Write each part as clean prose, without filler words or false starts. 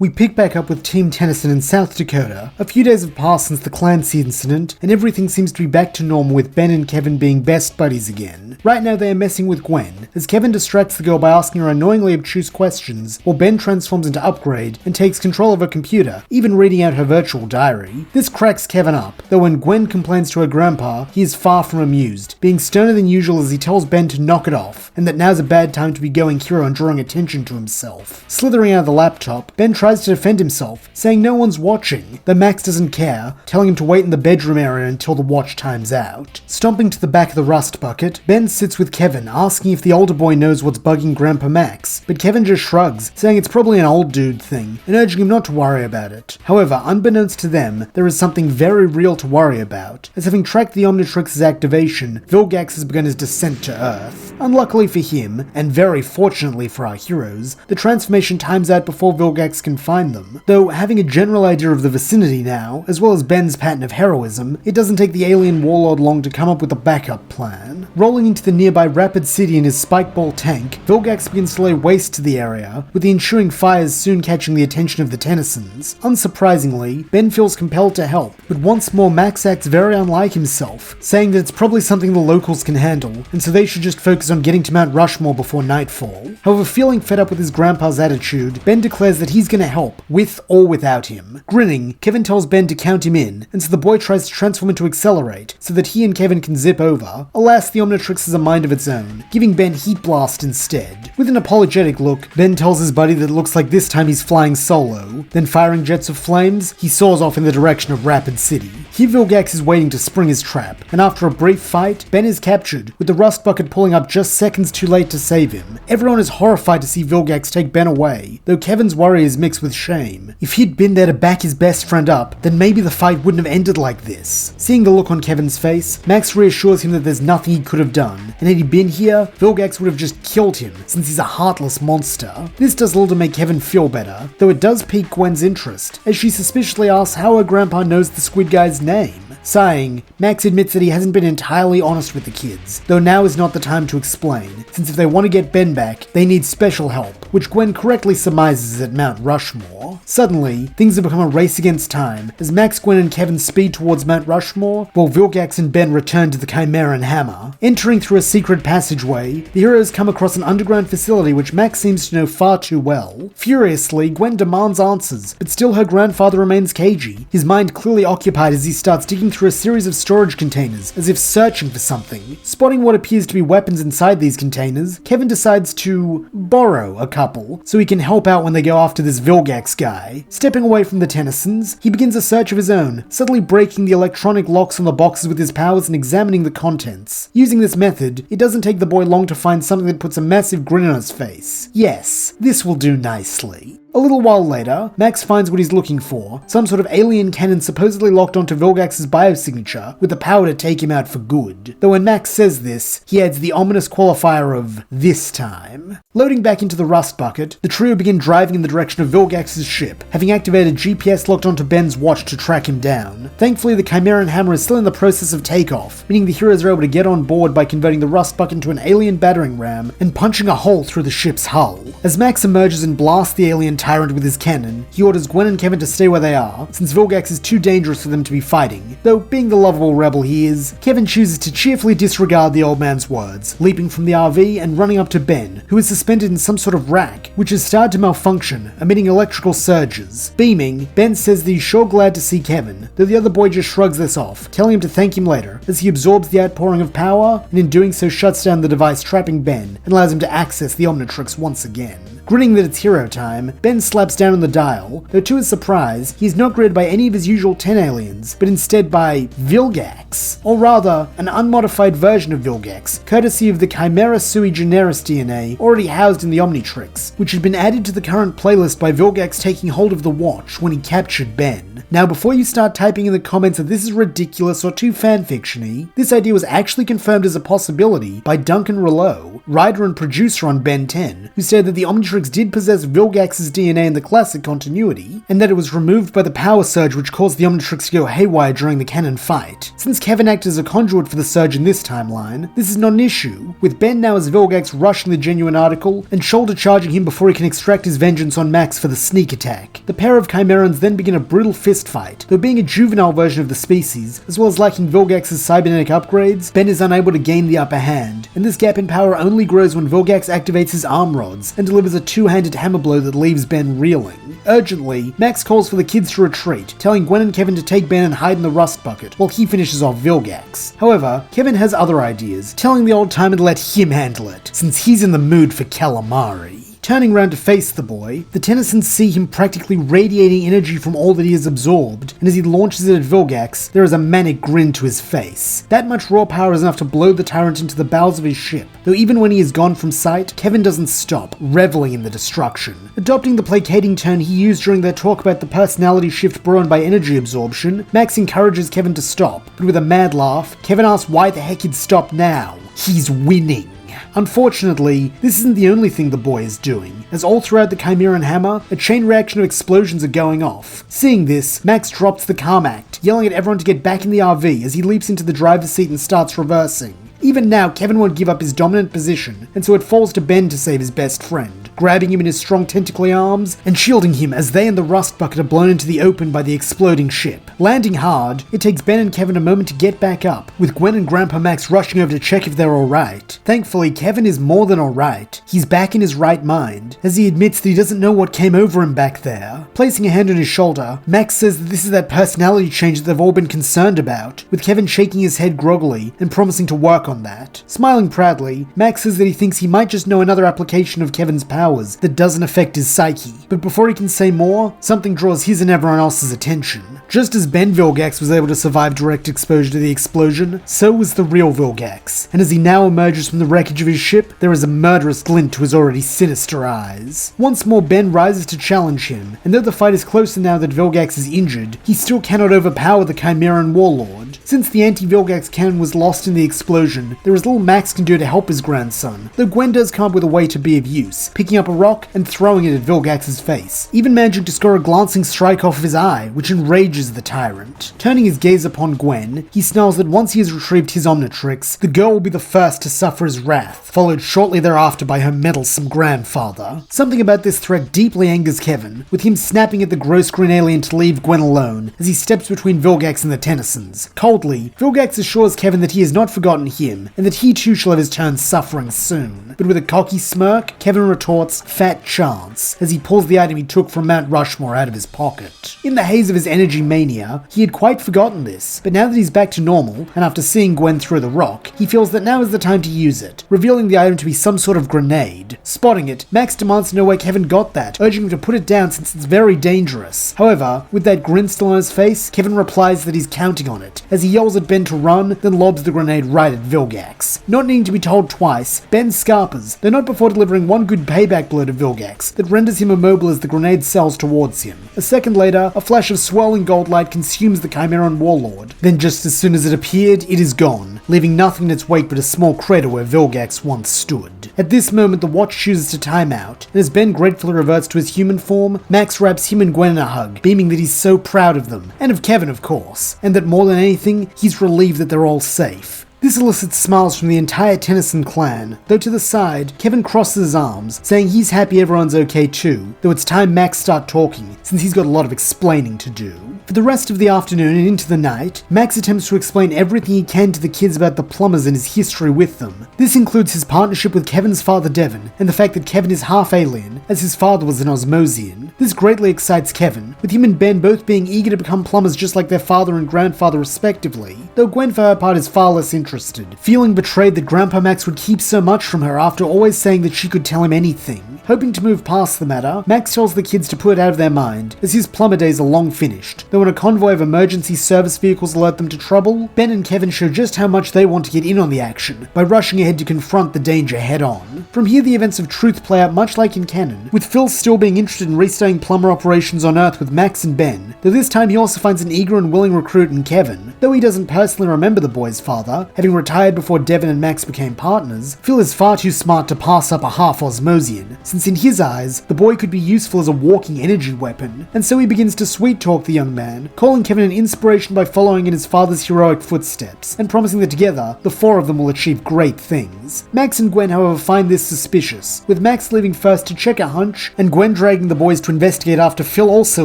We pick back up with Team Tennyson in South Dakota. A few days have passed since the Clancy incident, and everything seems to be back to normal with Ben and Kevin being best buddies again. Right now they are messing with Gwen, as Kevin distracts the girl by asking her annoyingly obtuse questions, while Ben transforms into Upgrade and takes control of her computer, even reading out her virtual diary. This cracks Kevin up, though when Gwen complains to her grandpa, he is far from amused, being sterner than usual as he tells Ben to knock it off, and that now's a bad time to be going hero and drawing attention to himself. Slithering out of the laptop, Ben tries to defend himself, saying no one's watching, though Max doesn't care, telling him to wait in the bedroom area until the watch times out. Stomping to the back of the rust bucket, Ben sits with Kevin, asking if the older boy knows what's bugging Grandpa Max, but Kevin just shrugs, saying it's probably an old dude thing, and urging him not to worry about it. However, unbeknownst to them, there is something very real to worry about, as having tracked the Omnitrix's activation, Vilgax has begun his descent to Earth. Unluckily for him, and very fortunately for our heroes, the transformation times out before Vilgax can find them, though having a general idea of the vicinity now, as well as Ben's pattern of heroism, it doesn't take the alien warlord long to come up with a backup plan. Rolling into the nearby Rapid City in his spikeball tank, Vilgax begins to lay waste to the area, with the ensuing fires soon catching the attention of the Tennysons. Unsurprisingly, Ben feels compelled to help, but once more Max acts very unlike himself, saying that it's probably something the locals can handle, and so they should just focus on getting to Mount Rushmore before nightfall. However, feeling fed up with his grandpa's attitude, Ben declares that he's gonna help, with or without him. Grinning, Kevin tells Ben to count him in, and so the boy tries to transform into Accelerate, so that he and Kevin can zip over. Alas, the Omnitrix has a mind of its own, giving Ben Heat Blast instead. With an apologetic look, Ben tells his buddy that it looks like this time he's flying solo. Then firing jets of flames, he soars off in the direction of Rapid City. Here Vilgax is waiting to spring his trap, and after a brief fight, Ben is captured, with the rust bucket pulling up just seconds too late to save him. Everyone is horrified to see Vilgax take Ben away, though Kevin's worry is mixed with shame. If he'd been there to back his best friend up, then maybe the fight wouldn't have ended like this. Seeing the look on Kevin's face, Max reassures him that there's nothing he could have done, and had he been here, Vilgax would have just killed him, since he's a heartless monster. This does little to make Kevin feel better, though it does pique Gwen's interest, as she suspiciously asks how her grandpa knows the squid guy's name. Sighing, Max admits that he hasn't been entirely honest with the kids, though now is not the time to explain, since if they want to get Ben back, they need special help, which Gwen correctly surmises is at Mount Rushmore. Suddenly, things have become a race against time, as Max, Gwen and Kevin speed towards Mount Rushmore, while Vilgax and Ben return to the Chimeran Hammer. Entering through a secret passageway, the heroes come across an underground facility which Max seems to know far too well. Furiously, Gwen demands answers, but still her grandfather remains cagey, his mind clearly occupied as he starts digging through a series of storage containers, as if searching for something. Spotting what appears to be weapons inside these containers, Kevin decides to borrow a couple, so he can help out when they go after this Vilgax guy. Stepping away from the Tennysons, he begins a search of his own, subtly breaking the electronic locks on the boxes with his powers and examining the contents. Using this method, it doesn't take the boy long to find something that puts a massive grin on his face. Yes, this will do nicely. A little while later, Max finds what he's looking for, some sort of alien cannon supposedly locked onto Vilgax's biosignature, with the power to take him out for good. Though when Max says this, he adds the ominous qualifier of this time. Loading back into the rust bucket, the trio begin driving in the direction of Vilgax's ship, having activated GPS locked onto Ben's watch to track him down. Thankfully, the Chimeran Hammer is still in the process of takeoff, meaning the heroes are able to get on board by converting the rust bucket into an alien battering ram and punching a hole through the ship's hull. As Max emerges and blasts the alien tyrant with his cannon, he orders Gwen and Kevin to stay where they are, since Vilgax is too dangerous for them to be fighting. Though, being the lovable rebel he is, Kevin chooses to cheerfully disregard the old man's words, leaping from the RV and running up to Ben, who is suspended in some sort of rack, which has started to malfunction, emitting electrical surges. Beaming, Ben says that he's sure glad to see Kevin, though the other boy just shrugs this off, telling him to thank him later, as he absorbs the outpouring of power, and in doing so shuts down the device trapping Ben, and allows him to access the Omnitrix once again. Grinning that it's hero time, Ben slaps down on the dial, though to his surprise, he's not greeted by any of his usual 10 aliens, but instead by Vilgax, or rather, an unmodified version of Vilgax, courtesy of the Chimera sui generis DNA already housed in the Omnitrix, which had been added to the current playlist by Vilgax taking hold of the watch when he captured Ben. Now, before you start typing in the comments that this is ridiculous or too fanfiction-y, this idea was actually confirmed as a possibility by Duncan Rouleau, writer and producer on Ben 10, who said that the Omnitrix did possess Vilgax's DNA in the classic continuity, and that it was removed by the power surge which caused the Omnitrix to go haywire during the canon fight. Since Kevin acted as a conduit for the surge in this timeline, this is not an issue, with Ben now as Vilgax rushing the genuine article and shoulder charging him before he can extract his vengeance on Max for the sneak attack. The pair of Chimerans then begin a brutal fist fight. Though being a juvenile version of the species, as well as lacking Vilgax's cybernetic upgrades, Ben is unable to gain the upper hand, and this gap in power only grows when Vilgax activates his arm rods and delivers a two-handed hammer blow that leaves Ben reeling. Urgently, Max calls for the kids to retreat, telling Gwen and Kevin to take Ben and hide in the rust bucket while he finishes off Vilgax. However, Kevin has other ideas, telling the old timer to let him handle it, since he's in the mood for calamari. Turning around to face the boy, the Tennysons see him practically radiating energy from all that he has absorbed, and as he launches it at Vilgax, there is a manic grin to his face. That much raw power is enough to blow the tyrant into the bowels of his ship, though even when he is gone from sight, Kevin doesn't stop, reveling in the destruction. Adopting the placating tone he used during their talk about the personality shift brought on by energy absorption, Max encourages Kevin to stop, but with a mad laugh, Kevin asks why the heck he'd stop now. He's winning. Unfortunately, this isn't the only thing the boy is doing, as all throughout the Chimeran hammer, a chain reaction of explosions are going off. Seeing this, Max drops the Carmact, yelling at everyone to get back in the RV as he leaps into the driver's seat and starts reversing. Even now, Kevin won't give up his dominant position, and so it falls to Ben to save his best friend, grabbing him in his strong tentacly arms and shielding him as they and the rust bucket are blown into the open by the exploding ship. Landing hard, it takes Ben and Kevin a moment to get back up, with Gwen and Grandpa Max rushing over to check if they're alright. Thankfully, Kevin is more than alright. He's back in his right mind, as he admits that he doesn't know what came over him back there. Placing a hand on his shoulder, Max says that this is that personality change that they've all been concerned about, with Kevin shaking his head groggily and promising to work on that. Smiling proudly, Max says that he thinks he might just know another application of Kevin's powers that doesn't affect his psyche. But before he can say more, something draws his and everyone else's attention. Just as Ben Vilgax was able to survive direct exposure to the explosion, so was the real Vilgax, and as he now emerges from the wreckage of his ship, there is a murderous glint to his already sinister eyes. Once more, Ben rises to challenge him, and though the fight is closer now that Vilgax is injured, he still cannot overpower the Chimeran warlord. Since the anti-Vilgax cannon was lost in the explosion, there is little Max can do to help his grandson, though Gwen does come up with a way to be of use, picking up a rock and throwing it at Vilgax's face, even managing to score a glancing strike off of his eye, which enrages the tyrant. Turning his gaze upon Gwen, he snarls that once he has retrieved his Omnitrix, the girl will be the first to suffer his wrath, followed shortly thereafter by her meddlesome grandfather. Something about this threat deeply angers Kevin, with him snapping at the gross green alien to leave Gwen alone, as he steps between Vilgax and the Tennysons. Coldly, Vilgax assures Kevin that he has not forgotten him, and that he too shall have his turn suffering soon. But with a cocky smirk, Kevin retorts, "Fat chance," as he pulls the item he took from Mount Rushmore out of his pocket. In the haze of his energy mania, he had quite forgotten this, but now that he's back to normal, and after seeing Gwen throw the rock, he feels that now is the time to use it, revealing the item to be some sort of grenade. Spotting it, Max demands to know where Kevin got that, urging him to put it down since it's very dangerous. However, with that grin still on his face, Kevin replies that he's counting on it, as he yells at Ben to run, then lobs the grenade right at Vilgax. Not needing to be told twice, Ben scarpers, though not before delivering one good payback blow to Vilgax that renders him immobile as the grenade sails towards him. A second later, a flash of swirling gold light consumes the Chimeran warlord. Then just as soon as it appeared, it is gone, leaving nothing in its wake but a small crater where Vilgax once stood. At this moment, the watch chooses to time out, and as Ben gratefully reverts to his human form, Max wraps him and Gwen in a hug, beaming that he's so proud of them, and of Kevin of course, and that more than anything, he's relieved that they're all safe. This elicits smiles from the entire Tennyson clan, though to the side, Kevin crosses his arms, saying he's happy everyone's okay too, though it's time Max start talking, since he's got a lot of explaining to do. For the rest of the afternoon and into the night, Max attempts to explain everything he can to the kids about the plumbers and his history with them. This includes his partnership with Kevin's father Devon, and the fact that Kevin is half alien, as his father was an Osmosian. This greatly excites Kevin, with him and Ben both being eager to become plumbers just like their father and grandfather respectively, though Gwen for her part is far less interested interested, feeling betrayed that Grandpa Max would keep so much from her after always saying that she could tell him anything. Hoping to move past the matter, Max tells the kids to put it out of their mind, as his plumber days are long finished. Though when a convoy of emergency service vehicles alert them to trouble, Ben and Kevin show just how much they want to get in on the action, by rushing ahead to confront the danger head-on. From here the events of Truth play out much like in canon, with Phil still being interested in restarting plumber operations on Earth with Max and Ben, though this time he also finds an eager and willing recruit in Kevin. Though he doesn't personally remember the boy's father, having retired before Devin and Max became partners, Phil is far too smart to pass up a half-Osmosian, since in his eyes, the boy could be useful as a walking energy weapon, and so he begins to sweet-talk the young man, calling Kevin an inspiration by following in his father's heroic footsteps, and promising that together, the four of them will achieve great things. Max and Gwen, however, find this suspicious, with Max leaving first to check a hunch, and Gwen dragging the boys to investigate after Phil also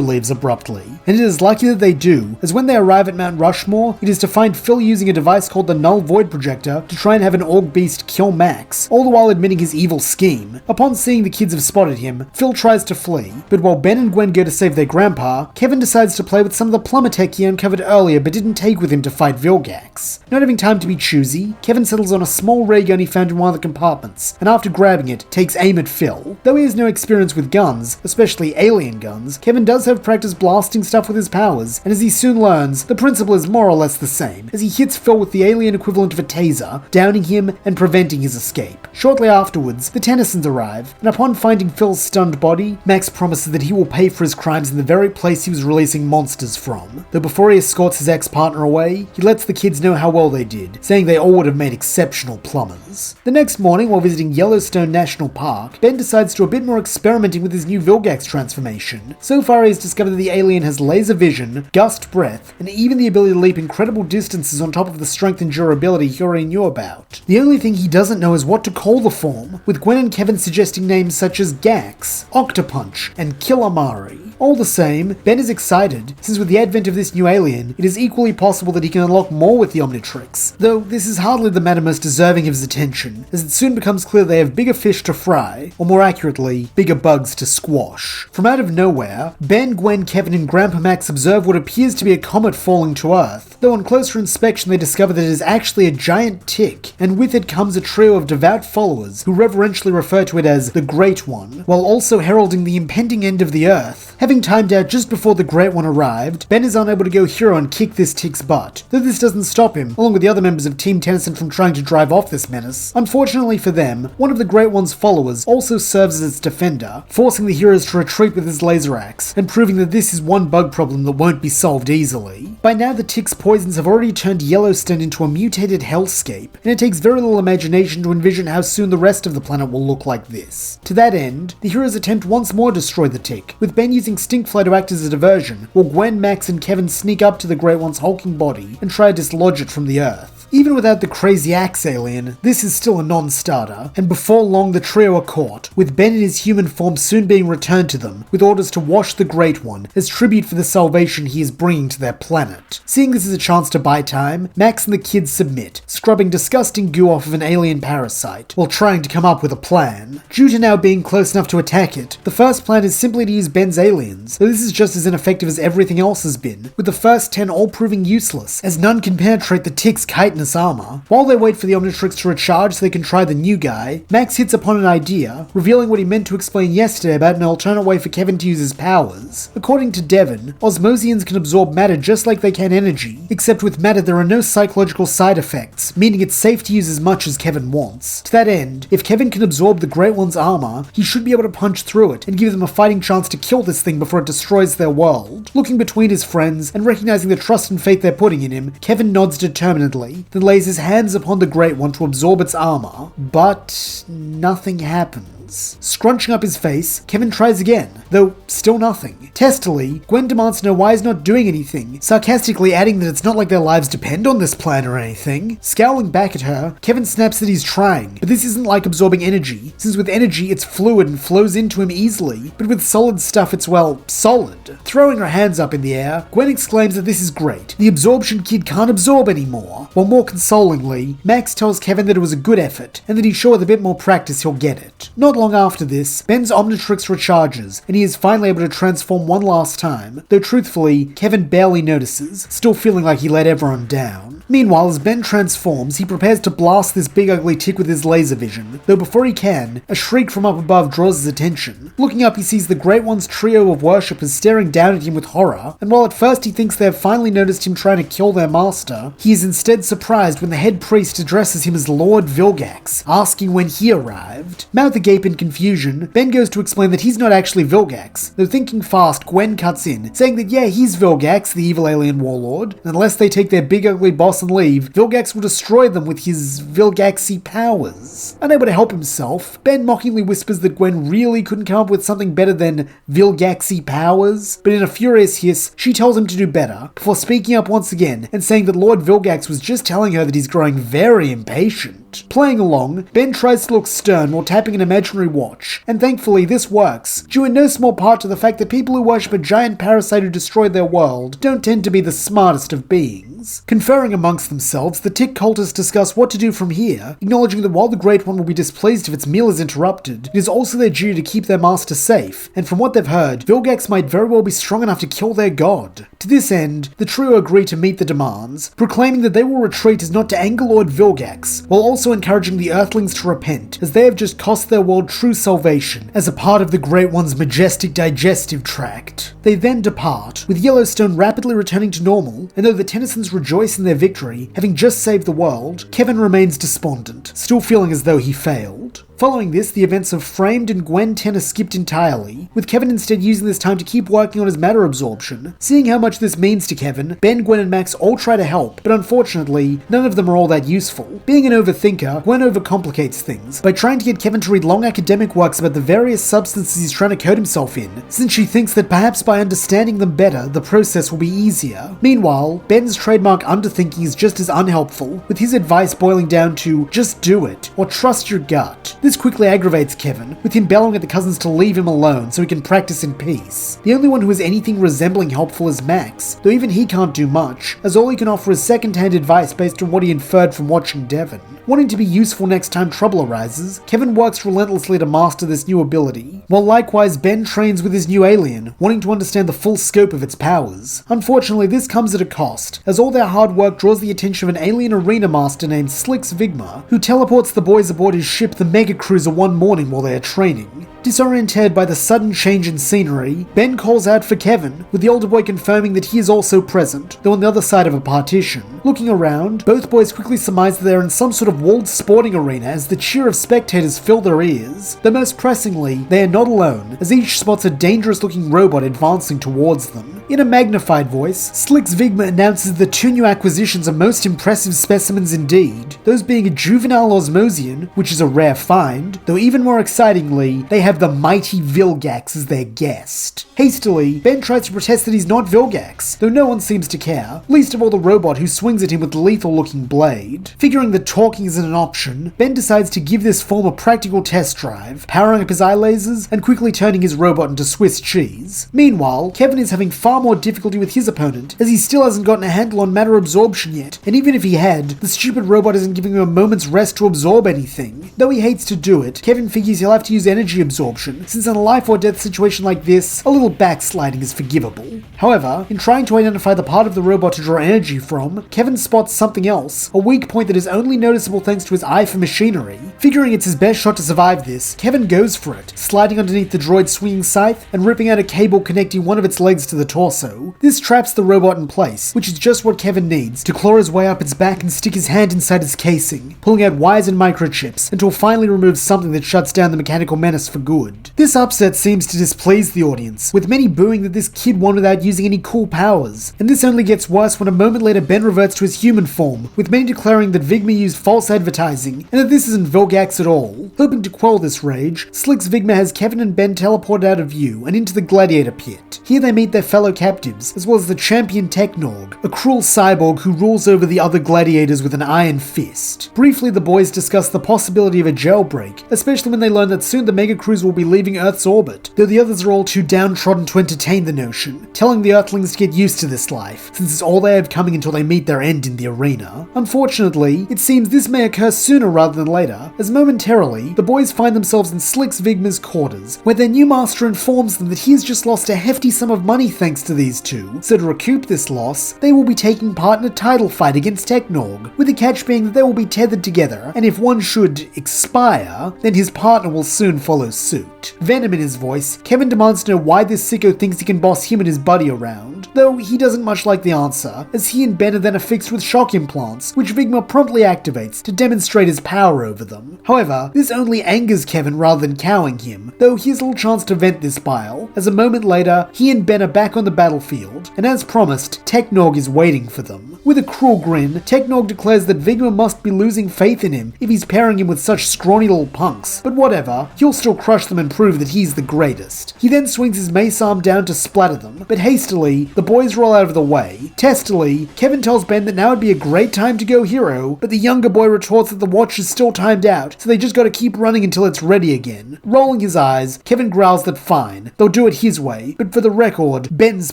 leaves abruptly. And it is lucky that they do, as when they arrive at Mount Rushmore, it is to find Phil using a device called the Null Void Projector to try and have an Org Beast kill Max, all the while admitting his evil scheme. Upon seeing the kids have spotted him, Phil tries to flee, but while Ben and Gwen go to save their grandpa, Kevin decides to play with some of the plumber tech he uncovered earlier but didn't take with him to fight Vilgax. Not having time to be choosy, Kevin settles on a small ray gun he found in one of the compartments, and after grabbing it, takes aim at Phil. Though he has no experience with guns, especially alien guns, Kevin does have practice blasting stuff with his powers, and as he soon learns, the principle is more or less the same, as he hits Phil with the alien equivalent of a taser, downing him and preventing his escape. Shortly afterwards, the Tennysons arrive, and upon finding Phil's stunned body, Max promises that he will pay for his crimes in the very place he was releasing monsters from. Though before he escorts his ex-partner away, he lets the kids know how well they did, saying they all would have made exceptional plumbers. The next morning, while visiting Yellowstone National Park, Ben decides to do a bit more experimenting with his new Vilgax transformation. So far he has discovered that the alien has laser vision, gust breath, and even the ability to leap incredible distances on top of the strength and durability he already knew about. The only thing he doesn't know is what to call the form, with Gwen and Kevin suggesting names such as Gax, Octopunch, and Killamari. All the same, Ben is excited, since with the advent of this new alien, it is equally possible that he can unlock more with the Omnitrix, though this is hardly the matter most deserving of his attention, as it soon becomes clear they have bigger fish to fry, or more accurately, bigger bugs to squash. From out of nowhere, Ben, Gwen, Kevin, and Grandpa Max observe what appears to be a comet falling to Earth, though on closer inspection they discover that it is actually a giant tick, and with it comes a trio of devout followers who reverentially refer to it as the Great One, while also heralding the impending end of the Earth. Having timed out just before the Great One arrived, Ben is unable to go hero and kick this tick's butt, though this doesn't stop him, along with the other members of Team Tennyson, from trying to drive off this menace. Unfortunately for them, one of the Great One's followers also serves as its defender, forcing the heroes to retreat with his laser axe, and proving that this is one bug problem that won't be solved easily. By now the tick's poisons have already turned Yellowstone into a mutated hellscape, and it takes very little imagination to envision how soon the rest of the planet will look like this. To that end, the heroes attempt once more to destroy the tick, with Ben using Stinkfly to act as a diversion, while Gwen, Max, and Kevin sneak up to the Great One's hulking body and try to dislodge it from the Earth. Even without the crazy axe alien, this is still a non-starter, and before long the trio are caught, with Ben in his human form soon being returned to them, with orders to wash the Great One, as tribute for the salvation he is bringing to their planet. Seeing this as a chance to buy time, Max and the kids submit, scrubbing disgusting goo off of an alien parasite, while trying to come up with a plan. Due to now being close enough to attack it, the first plan is simply to use Ben's aliens, though this is just as ineffective as everything else has been, with the first 10 all proving useless, as none can penetrate the tick's chitinous armor. While they wait for the Omnitrix to recharge so they can try the new guy, Max hits upon an idea, revealing what he meant to explain yesterday about an alternate way for Kevin to use his powers. According to Devin, Osmosians can absorb matter just like they can energy, except with matter there are no psychological side effects, meaning it's safe to use as much as Kevin wants. To that end, if Kevin can absorb the Great One's armor, he should be able to punch through it and give them a fighting chance to kill this thing before it destroys their world. Looking between his friends and recognizing the trust and faith they're putting in him, Kevin nods determinedly, then lays his hands upon the Great One to absorb its armor, but nothing happens. Scrunching up his face, Kevin tries again, though still nothing. Testily, Gwen demands to know why he's not doing anything, sarcastically adding that it's not like their lives depend on this plan or anything. Scowling back at her, Kevin snaps that he's trying, but this isn't like absorbing energy, since with energy it's fluid and flows into him easily, but with solid stuff it's, well, solid. Throwing her hands up in the air, Gwen exclaims that this is great. The absorption kid can't absorb anymore, while more consolingly, Max tells Kevin that it was a good effort, and that he's sure with a bit more practice he'll get it. Not long after this, Ben's Omnitrix recharges, and he is finally able to transform one last time, though truthfully, Kevin barely notices, still feeling like he let everyone down. Meanwhile, as Ben transforms, he prepares to blast this big ugly tick with his laser vision, though before he can, a shriek from up above draws his attention. Looking up, he sees the Great One's trio of worshippers staring down at him with horror, and while at first he thinks they have finally noticed him trying to kill their master, he is instead surprised when the head priest addresses him as Lord Vilgax, asking when he arrived. Mouth agape in confusion, Ben goes to explain that he's not actually Vilgax, though thinking fast, Gwen cuts in, saying that yeah, he's Vilgax, the evil alien warlord, and unless they take their big ugly boss and leave, Vilgax will destroy them with his Vilgaxy powers. Unable to help himself, Ben mockingly whispers that Gwen really couldn't come up with something better than Vilgaxy powers, but in a furious hiss, she tells him to do better, before speaking up once again and saying that Lord Vilgax was just telling her that he's growing very impatient. Playing along, Ben tries to look stern while tapping an imaginary watch, and thankfully this works, due in no small part to the fact that people who worship a giant parasite who destroyed their world don't tend to be the smartest of beings. Conferring amongst themselves, the Tick cultists discuss what to do from here, acknowledging that while the Great One will be displeased if its meal is interrupted, it is also their duty to keep their master safe, and from what they've heard, Vilgax might very well be strong enough to kill their god. To this end, the trio agree to meet the demands, proclaiming that they will retreat as not to anger Lord Vilgax, while also encouraging the Earthlings to repent, as they have just cost their world true salvation, as a part of the Great One's majestic digestive tract. They then depart, with Yellowstone rapidly returning to normal, and though the Tennysons rejoice in their victory, having just saved the world, Kevin remains despondent, still feeling as though he failed. Following this, the events of Framed and Gwen 10 are skipped entirely, with Kevin instead using this time to keep working on his matter absorption. Seeing how much this means to Kevin, Ben, Gwen and Max all try to help, but unfortunately, none of them are all that useful. Being an overthinker, Gwen overcomplicates things, by trying to get Kevin to read long academic works about the various substances he's trying to coat himself in, since she thinks that perhaps by understanding them better, the process will be easier. Meanwhile, Ben's trademark underthinking is just as unhelpful, with his advice boiling down to just do it, or trust your gut. This quickly aggravates Kevin, with him bellowing at the cousins to leave him alone so he can practice in peace. The only one who is anything resembling helpful is Max, though even he can't do much, as all he can offer is second-hand advice based on what he inferred from watching Devon. Wanting to be useful next time trouble arises, Kevin works relentlessly to master this new ability, while likewise Ben trains with his new alien, wanting to understand the full scope of its powers. Unfortunately, this comes at a cost, as all their hard work draws the attention of an alien arena master named Slicks Vigma, who teleports the boys aboard his ship, the Mega Cruiser, one morning while they are training. Disoriented by the sudden change in scenery, Ben calls out for Kevin, with the older boy confirming that he is also present, though on the other side of a partition. Looking around, both boys quickly surmise that they are in some sort of walled sporting arena as the cheer of spectators fill their ears. Though most pressingly, they are not alone, as each spots a dangerous-looking robot advancing towards them. In a magnified voice, Slicks Vigma announces the two new acquisitions are most impressive specimens indeed, those being a juvenile Osmosian, which is a rare find, though even more excitingly, they have the mighty Vilgax as their guest. Hastily, Ben tries to protest that he's not Vilgax, though no one seems to care, least of all the robot who swings at him with lethal-looking blade. Figuring that talking isn't an option, Ben decides to give this form a practical test drive, powering up his eye lasers and quickly turning his robot into Swiss cheese. Meanwhile, Kevin is having far more difficulty with his opponent, as he still hasn't gotten a handle on matter absorption yet, and even if he had, the stupid robot isn't giving him a moment's rest to absorb anything. Though he hates to do it, Kevin figures he'll have to use energy absorption, since in a life or death situation like this, a little backsliding is forgivable. However, in trying to identify the part of the robot to draw energy from, Kevin spots something else, a weak point that is only noticeable thanks to his eye for machinery. Figuring it's his best shot to survive this, Kevin goes for it, sliding underneath the droid's swinging scythe and ripping out a cable connecting one of its legs to the torso. This traps the robot in place, which is just what Kevin needs to claw his way up its back and stick his hand inside its casing, pulling out wires and microchips until finally removes something that shuts down the mechanical menace for good. This upset seems to displease the audience, with many booing that this kid won without using any cool powers, and this only gets worse when a moment later Ben reverts to his human form, with many declaring that Vigma used false advertising, and that this isn't Vilgax at all. Hoping to quell this rage, Slicks Vigma has Kevin and Ben teleported out of view and into the gladiator pit. Here they meet their fellow captives, as well as the champion Technog, a cruel cyborg who rules over the other gladiators with an iron fist. Briefly, the boys discuss the possibility of a jailbreak, especially when they learn that soon the Mega Cruise will be leaving Earth's orbit, though the others are all too downtrodden to entertain the notion, telling the Earthlings to get used to this life, since it's all they have coming until they meet their end in the arena. Unfortunately, it seems this may occur sooner rather than later, as momentarily, the boys find themselves in Slicks Vigma's quarters, where their new master informs them that he has just lost a hefty sum of money thanks to these two, so to recoup this loss, they will be taking part in a title fight against Technog, with the catch being that they will be tethered together, and if one should expire, then his partner will soon follow suit. Venom in his voice, Kevin demands to know why this sicko thinks he can boss him and his buddy around, though he doesn't much like the answer, as he and Ben are then affixed with shock implants, which Vigma promptly activates to demonstrate his power over them. However, this only angers Kevin rather than cowing him, though he has little chance to vent this bile, as a moment later, he and Ben are back on the battlefield, and as promised, Technog is waiting for them. With a cruel grin, Technog declares that Vigma must be losing faith in him if he's pairing him with such scrawny little punks, but whatever, he'll still crush them and prove that he's the greatest. He then swings his mace arm down to splatter them, but hastily, the boys roll out of the way. Testily, Kevin tells Ben that now would be a great time to go hero, but the younger boy retorts that the watch is still timed out, so they just gotta keep running until it's ready again. Rolling his eyes, Kevin growls that fine, they'll do it his way, but for the record, Ben's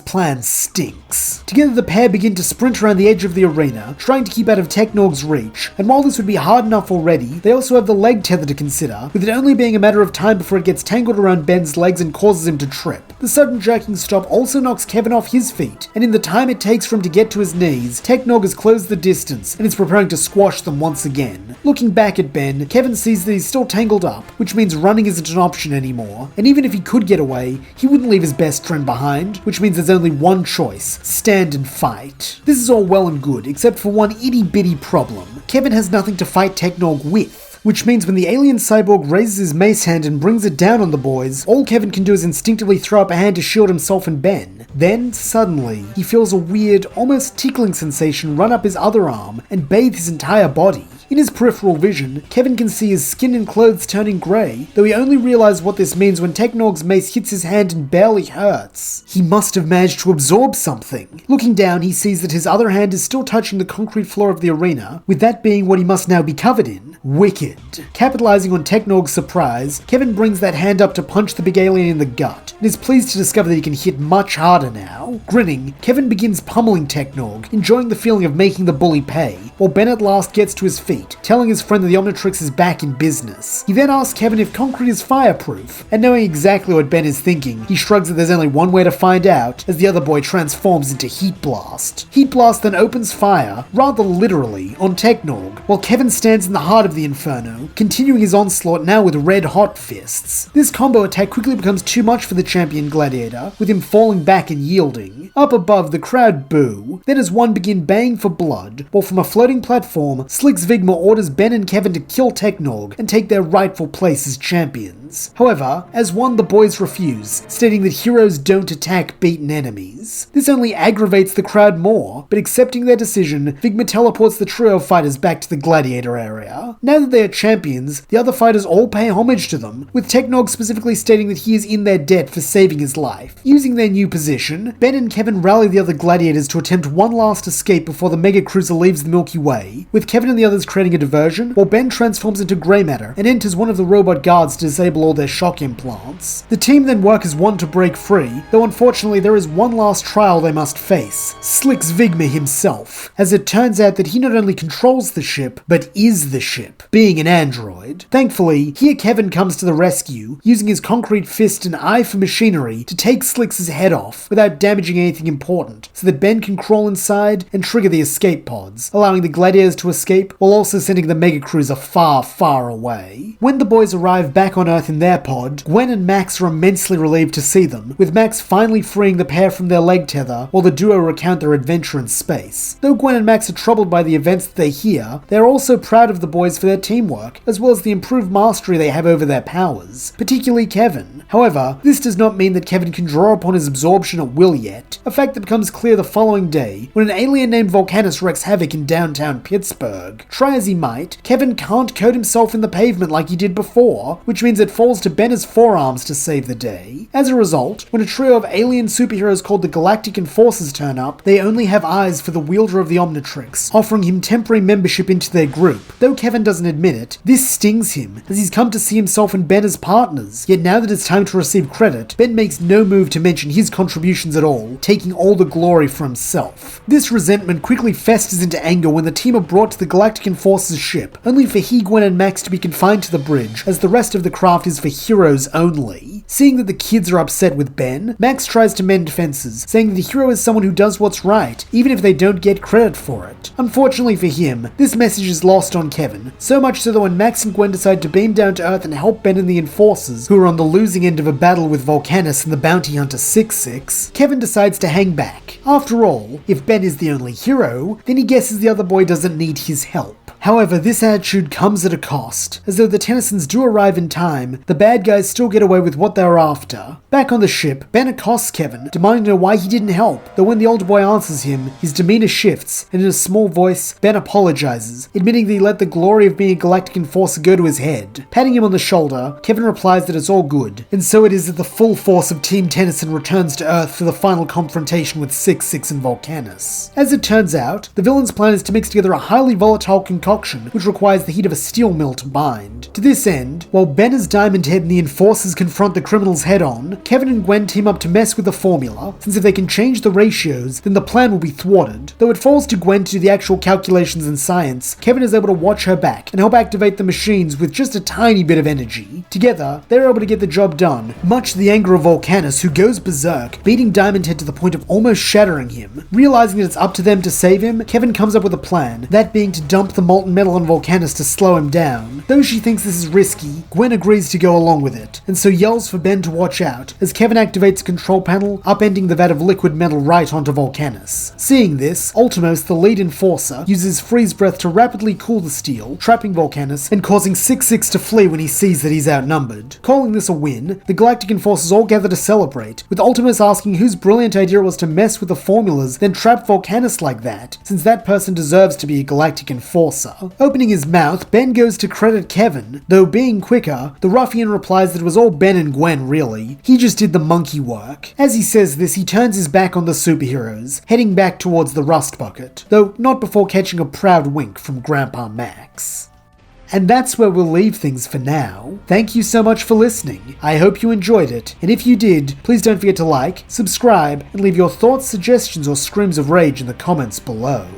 plan stinks. Together the pair begin to sprint around the edge of the arena, trying to keep out of Technog's reach, and while this would be hard enough already, they also have the leg tether to consider, with it only being a matter of time before it gets tangled around Ben's legs and causes him to trip. The sudden jerking stop also knocks Kevin off his feet, and in the time it takes for him to get to his knees, Technog has closed the distance and is preparing to squash them once again. Looking back at Ben, Kevin sees that he's still tangled up, which means running isn't an option anymore, and even if he could get away, he wouldn't leave his best friend behind, which means there's only one choice: stand and fight. This is all well and good, except for one itty-bitty problem. Kevin has nothing to fight Technog with. Which means when the alien cyborg raises his mace hand and brings it down on the boys, all Kevin can do is instinctively throw up a hand to shield himself and Ben. Then, suddenly, he feels a weird, almost tickling sensation run up his other arm and bathe his entire body. In his peripheral vision, Kevin can see his skin and clothes turning grey, though he only realizes what this means when Technog's mace hits his hand and barely hurts. He must have managed to absorb something. Looking down, he sees that his other hand is still touching the concrete floor of the arena, with that being what he must now be covered in: wicked. Capitalizing on Technog's surprise, Kevin brings that hand up to punch the big alien in the gut, and is pleased to discover that he can hit much harder now. Grinning, Kevin begins pummeling Technog, enjoying the feeling of making the bully pay, while Ben at last gets to his feet, telling his friend that the Omnitrix is back in business. He then asks Kevin if concrete is fireproof, and knowing exactly what Ben is thinking, he shrugs that there's only one way to find out, as the other boy transforms into Heat Blast. Heat Blast then opens fire, rather literally, on Technog, while Kevin stands in the heart of the inferno, continuing his onslaught now with red-hot fists. This combo attack quickly becomes too much for the champion gladiator, with him falling back and yielding. Up above, the crowd boo. Then as one begin baying for blood, while from a floating platform, Slicks Vigma orders Ben and Kevin to kill Technog and take their rightful place as champions. However, as one, the boys refuse, stating that heroes don't attack beaten enemies. This only aggravates the crowd more, but accepting their decision, Vigma teleports the trio of fighters back to the gladiator area. Now that they are champions, the other fighters all pay homage to them, with Technog specifically stating that he is in their debt for saving his life. Using their new position, Ben and Kevin rally the other gladiators to attempt one last escape before the Mega Cruiser leaves the Milky Way, with Kevin and the others creating a diversion, while Ben transforms into grey matter and enters one of the robot guards to disable all their shock implants. The team then work as one to break free, though unfortunately there is one last trial they must face: Slicks Vigma himself, as it turns out that he not only controls the ship, but is the ship, being an android. Thankfully, here Kevin comes to the rescue, using his concrete fist and eye for machinery to take Slicks' head off without damaging anything important, so that Ben can crawl inside and trigger the escape pods, allowing the gladiators to escape while also sending the Mega Cruiser far, far away. When the boys arrive back on Earth in their pod, Gwen and Max are immensely relieved to see them, with Max finally freeing the pair from their leg tether while the duo recount their adventure in space. Though Gwen and Max are troubled by the events that they hear, they are also proud of the boys for their teamwork, as well as the improved mastery they have over their powers, particularly Kevin. However, this does not mean that Kevin can draw upon his absorption at will yet, a fact that becomes clear the following day when an alien named Volcanus wreaks havoc in downtown Pittsburgh. Try try as he might, Kevin can't coat himself in the pavement like he did before, which means it falls to Banner's forearms to save the day. As a result, when a trio of alien superheroes called the Galactic Enforcers turn up, they only have eyes for the wielder of the Omnitrix, offering him temporary membership into their group. Though Kevin doesn't admit it, this stings him, as he's come to see himself and Ben as partners. Yet now that it's time to receive credit, Ben makes no move to mention his contributions at all, taking all the glory for himself. This resentment quickly festers into anger when the team are brought to the Galactic Enforcers ship, only for he, Gwen, and Max to be confined to the bridge, as the rest of the craft is for heroes only. Seeing that the kids are upset with Ben, Max tries to mend fences, saying that a hero is someone who does what's right, even if they don't get credit for it. Unfortunately for him, this message is lost on Kevin, so much so that when Max and Gwen decide to beam down to Earth and help Ben and the Enforcers, who are on the losing end of a battle with Volcanus and the bounty hunter 6-6, Kevin decides to hang back. After all, if Ben is the only hero, then he guesses the other boy doesn't need his help. However, this attitude comes at a cost. As though the Tennysons do arrive in time, the bad guys still get away with what they were after. Back on the ship, Ben accosts Kevin, demanding to know why he didn't help, though when the older boy answers him, his demeanor shifts, and in a small voice, Ben apologizes, admitting that he let the glory of being a Galactic Enforcer go to his head. Patting him on the shoulder, Kevin replies that it's all good, and so it is that the full force of Team Tennyson returns to Earth for the final confrontation with 6-6 and Volcanus. As it turns out, the villain's plan is to mix together a highly volatile concoction which requires the heat of a steel mill to bind. To this end, while Ben as Diamond Head and the Enforcers confront the criminals head-on, Kevin and Gwen team up to mess with the formula, since if they can change the ratios, then the plan will be thwarted. Though it falls to Gwen to do the actual calculations and science, Kevin is able to watch her back and help activate the machines with just a tiny bit of energy. Together, they're able to get the job done, much to the anger of Volcanus, who goes berserk, beating Diamond Head to the point of almost shattering him. Realizing that it's up to them to save him, Kevin comes up with a plan, that being to dump the molten metal on Volcanus to slow him down. Though she thinks this is risky, Gwen agrees to go along with it, and so yells for Ben to watch out, as Kevin activates a control panel, upending the vat of liquid metal right onto Volcanus. Seeing this, Ultimos, the lead enforcer, uses freeze breath to rapidly cool the steel, trapping Volcanus, and causing 6-6 to flee when he sees that he's outnumbered. Calling this a win, the Galactic Enforcers all gather to celebrate, with Ultimos asking whose brilliant idea it was to mess with the formulas, then trap Volcanus like that, since that person deserves to be a Galactic Enforcer. Opening his mouth, Ben goes to credit Kevin, though being quicker, the ruffian replies that it was all Ben and Gwen really. He just did the monkey work. As he says this, he turns his back on the superheroes, heading back towards the rust bucket, though not before catching a proud wink from Grandpa Max. And that's where we'll leave things for now. Thank you so much for listening. I hope you enjoyed it, and if you did, please don't forget to like, subscribe, and leave your thoughts, suggestions, or screams of rage in the comments below.